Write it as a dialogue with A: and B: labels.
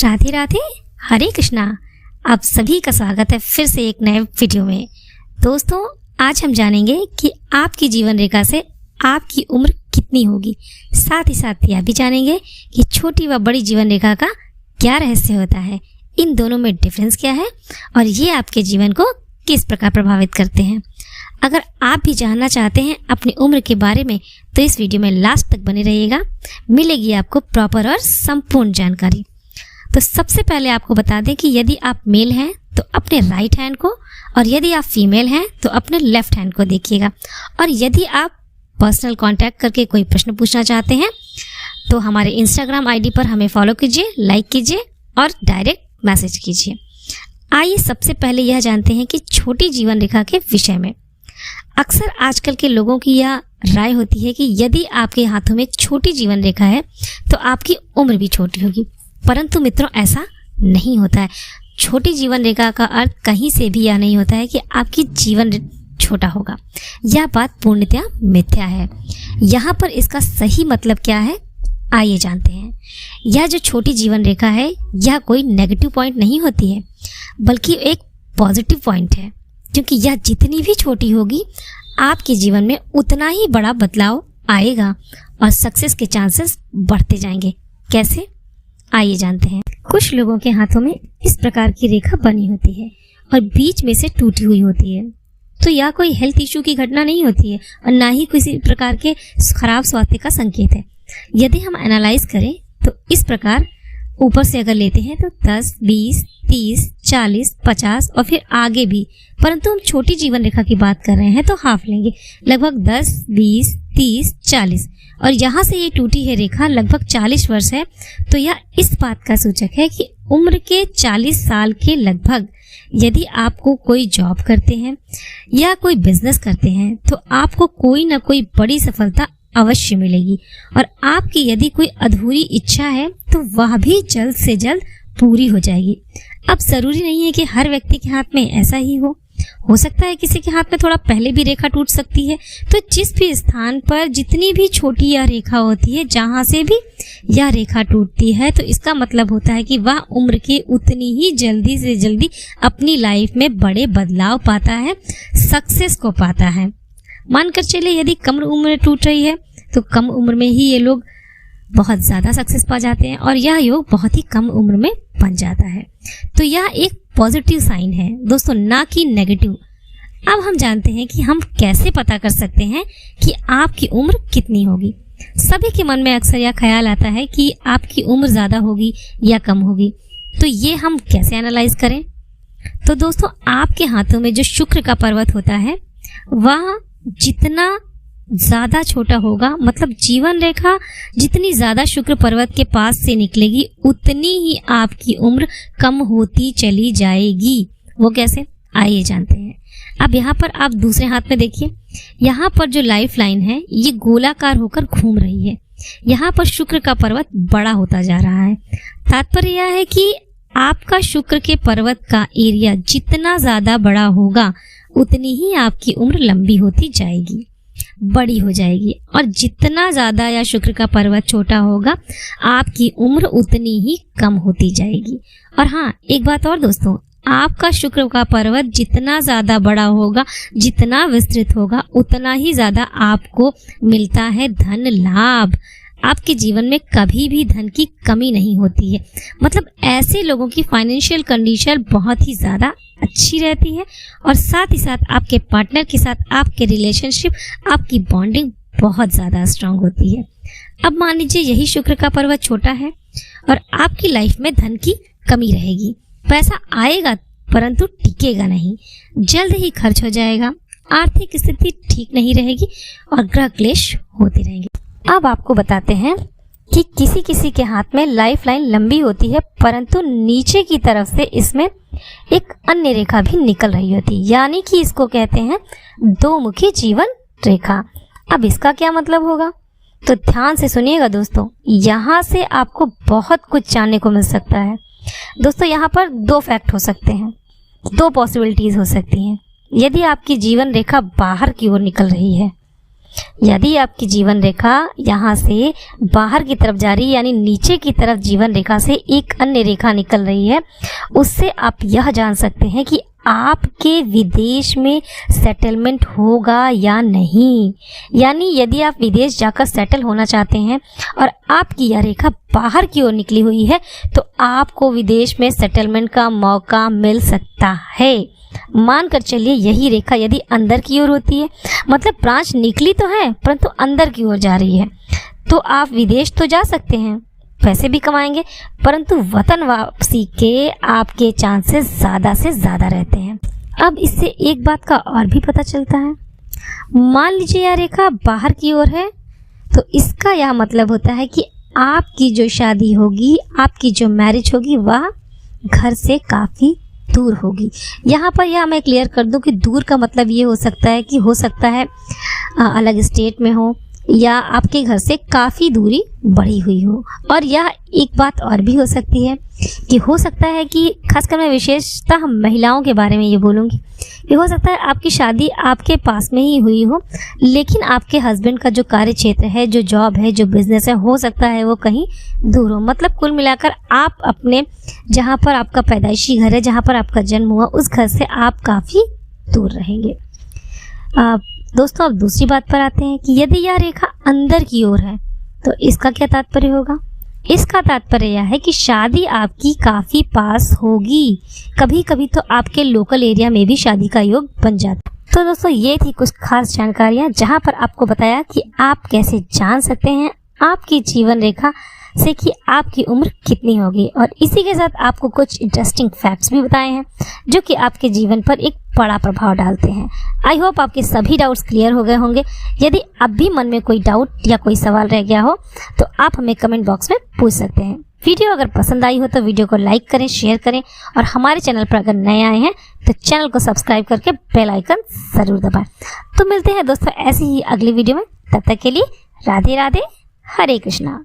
A: राधे राधे, हरे कृष्णा। आप सभी का स्वागत है फिर से एक नए वीडियो में। दोस्तों, आज हम जानेंगे कि आपकी जीवन रेखा से आपकी उम्र कितनी होगी। साथ ही साथ यह भी जानेंगे कि छोटी व बड़ी जीवन रेखा का क्या रहस्य होता है, इन दोनों में डिफरेंस क्या है और ये आपके जीवन को किस प्रकार प्रभावित करते हैं। अगर आप भी जानना चाहते हैं अपनी उम्र के बारे में तो इस वीडियो में लास्ट तक बने रहिएगा, मिलेगी आपको प्रॉपर और संपूर्ण जानकारी। तो सबसे पहले आपको बता दें कि यदि आप मेल हैं तो अपने राइट हैंड को, और यदि आप फीमेल हैं तो अपने लेफ्ट हैंड को देखिएगा। और यदि आप पर्सनल कांटेक्ट करके कोई प्रश्न पूछना चाहते हैं तो हमारे इंस्टाग्राम आईडी पर हमें फॉलो कीजिए, लाइक कीजिए और डायरेक्ट मैसेज कीजिए। आइए सबसे पहले यह जानते हैं कि छोटी जीवन रेखा के विषय में। अक्सर आजकल के लोगों की यह राय होती है कि यदि आपके हाथों में एक छोटी जीवन रेखा है तो आपकी उम्र भी छोटी होगी, परंतु मित्रों ऐसा नहीं होता है। छोटी जीवन रेखा का अर्थ कहीं से भी यह नहीं होता है कि आपकी जीवन छोटा होगा। यह बात पूर्णतया मिथ्या है। यहाँ पर इसका सही मतलब क्या है, आइए जानते हैं। यह जो छोटी जीवन रेखा है यह कोई नेगेटिव पॉइंट नहीं होती है, बल्कि एक पॉजिटिव पॉइंट है, क्योंकि यह जितनी भी छोटी होगी आपके जीवन में उतना ही बड़ा बदलाव आएगा और सक्सेस के चांसेस बढ़ते जाएंगे। कैसे, आइए जानते हैं। कुछ लोगों के हाथों में इस प्रकार की रेखा बनी होती है और बीच में से टूटी हुई होती है, तो यह कोई हेल्थ इशू की घटना नहीं होती है और ना ही किसी प्रकार के खराब स्वास्थ्य का संकेत है। यदि हम एनालाइज करें तो इस प्रकार ऊपर से अगर लेते हैं तो 10, 20, 30, 40, 50 और फिर आगे भी, परंतु हम छोटी जीवन रेखा की बात कर रहे हैं तो हाफ लेंगे, लगभग 10, 20, 30, 40 और यहाँ से ये टूटी है रेखा लगभग 40 वर्ष है। तो यह इस बात का सूचक है कि उम्र के 40 साल के लगभग यदि आपको कोई जॉब करते हैं या कोई बिजनेस करते हैं तो आपको कोई ना कोई बड़ी सफलता अवश्य मिलेगी, और आपकी यदि कोई अधूरी इच्छा है तो वह भी जल्द से जल्द पूरी हो जाएगी। अब जरूरी नहीं है कि हर व्यक्ति के हाथ में ऐसा ही हो सकता है किसी के हाथ में थोड़ा पहले भी रेखा टूट सकती है। तो जिस भी स्थान पर जितनी भी छोटी यह रेखा होती है, जहां से भी यह रेखा टूटती है, तो इसका मतलब होता है कि वह उम्र के उतनी ही जल्दी से जल्दी अपनी लाइफ में बड़े बदलाव पाता है, सक्सेस को पाता है। मानकर चले यदि कम उम्र में टूट रही है तो कम उम्र में ही ये लोग बहुत ज़्यादा सक्सेस पा जाते हैं और यह योग बहुत ही कम उम्र में बन जाता है। तो यह एक पॉजिटिव साइन है दोस्तों, ना कि नेगेटिव। अब हम जानते हैं कि हम कैसे पता कर सकते हैं कि आपकी उम्र कितनी होगी। सभी के मन में अक्सर यह ख्याल आता है कि आपकी उम्र ज़्यादा होगी या कम होगी, तो ये हम कैसे एनालाइज करें। तो दोस्तों, आपके हाथों में जो शुक्र का पर्वत होता है वह जितना ज्यादा छोटा होगा, मतलब जीवन रेखा जितनी ज्यादा शुक्र पर्वत के पास से निकलेगी उतनी ही आपकी उम्र कम होती चली जाएगी। वो कैसे, आइए जानते हैं। अब यहाँ पर आप दूसरे हाथ में देखिए, यहाँ पर जो लाइफ लाइन है ये गोलाकार होकर घूम रही है। यहाँ पर शुक्र का पर्वत बड़ा होता जा रहा है। तात्पर्य यह है कि आपका शुक्र के पर्वत का एरिया जितना ज्यादा बड़ा होगा उतनी ही आपकी उम्र लंबी होती जाएगी, बड़ी हो जाएगी, और जितना ज्यादा या शुक्र का पर्वत छोटा होगा आपकी उम्र उतनी ही कम होती जाएगी। और हाँ, एक बात और दोस्तों, आपका शुक्र का पर्वत जितना ज्यादा बड़ा होगा, जितना विस्तृत होगा, उतना ही ज्यादा आपको मिलता है धन लाभ। आपके जीवन में कभी भी धन की कमी नहीं होती है, मतलब ऐसे लोगों की फाइनेंशियल कंडीशन बहुत ही ज्यादा अच्छी रहती है, और साथ ही साथ आपके पार्टनर के साथ आपके रिलेशनशिप, आपकी बॉन्डिंग बहुत ज़्यादा स्ट्रांग होती है। अब मान लीजिए यही शुक्र का पर्वत छोटा है और आपकी लाइफ में धन की कमी रहेगी, पैसा आएगा परंतु टिकेगा नहीं, जल्द ही खर्च हो जाएगा, आर्थिक स्थिति ठीक नहीं रहेगी और ग्रह क्लेश होते रहेंगे। अब आपको बताते हैं कि किसी किसी के हाथ में लाइफ लाइन लंबी होती है परंतु नीचे की तरफ से इसमें एक अन्य रेखा भी निकल रही होती है, यानी कि इसको कहते हैं दो मुखी जीवन रेखा। अब इसका क्या मतलब होगा, तो ध्यान से सुनिएगा दोस्तों, यहाँ से आपको बहुत कुछ जानने को मिल सकता है। दोस्तों, यहाँ पर दो फैक्ट हो सकते हैं, दो पॉसिबिलिटीज हो सकती हैं। यदि आपकी जीवन रेखा बाहर की ओर निकल रही है यदि आपकी जीवन रेखा यहाँ से बाहर की तरफ जा रही है, यानी नीचे की तरफ जीवन रेखा से एक अन्य रेखा निकल रही है, उससे आप यह जान सकते हैं कि आपके विदेश में सेटलमेंट होगा या नहीं। यानी यदि आप विदेश जाकर सेटल होना चाहते हैं और आपकी यह रेखा बाहर की ओर निकली हुई है, तो आपको विदेश में सेटलमेंट का मौका मिल सकता है। मानकर चलिए यही रेखा यदि अंदर की ओर होती है, मतलब ब्रांच निकली तो है परंतु अंदर की ओर जा रही है, तो आप विदेश तो जा सकते हैं, पैसे भी कमाएंगे, परंतु वतन वापसी के आपके चांसेस ज़्यादा से ज़्यादा रहते हैं। अब इससे एक बात का और भी पता चलता है, मान लीजिए यह रेखा बाहर की ओर है, तो इसका यह मतलब होता है कि आपकी जो शादी होगी, आपकी जो मैरिज होगी, वह घर से काफ़ी दूर होगी। यहाँ पर यह मैं क्लियर कर दूं कि दूर का मतलब ये हो सकता है कि हो सकता है अलग स्टेट में हो या आपके घर से काफ़ी दूरी बढ़ी हुई हो। और यह एक बात और भी हो सकती है कि हो सकता है कि खासकर मैं विशेषतः महिलाओं के बारे में ये बोलूँगी कि हो सकता है आपकी शादी आपके पास में ही हुई हो, लेकिन आपके हस्बैंड का जो कार्य क्षेत्र है, जो जॉब है, जो बिजनेस है, हो सकता है वो कहीं दूर हो। मतलब कुल मिलाकर आप अपने जहाँ पर आपका पैदाइशी घर है, जहाँ पर आपका जन्म हुआ, उस घर से आप काफ़ी दूर रहेंगे। दोस्तों, अब दूसरी बात पर आते हैं कि यदि यह रेखा अंदर की ओर है तो इसका क्या तात्पर्य होगा। इसका तात्पर्य यह है कि शादी आपकी काफ़ी पास होगी, कभी कभी तो आपके लोकल एरिया में भी शादी का योग बन जाता है। तो दोस्तों, ये थी कुछ खास जानकारियाँ जहाँ पर आपको बताया कि आप कैसे जान सकते हैं आपकी जीवन रेखा से कि आपकी उम्र कितनी होगी, और इसी के साथ आपको कुछ इंटरेस्टिंग फैक्ट्स भी बताए हैं जो कि आपके जीवन पर एक बड़ा प्रभाव डालते हैं। आई होप आपके सभी डाउट्स क्लियर हो गए होंगे। यदि अब भी मन में कोई डाउट या कोई सवाल रह गया हो तो आप हमें कमेंट बॉक्स में पूछ सकते हैं। वीडियो अगर पसंद आई हो तो वीडियो को लाइक करें, शेयर करें, और हमारे चैनल पर अगर नए आए हैं तो चैनल को सब्सक्राइब करके बेल आइकन ज़रूर दबाएं। तो मिलते हैं दोस्तों ऐसी ही अगली वीडियो में, तब तक के लिए राधे राधे, हरे कृष्णा।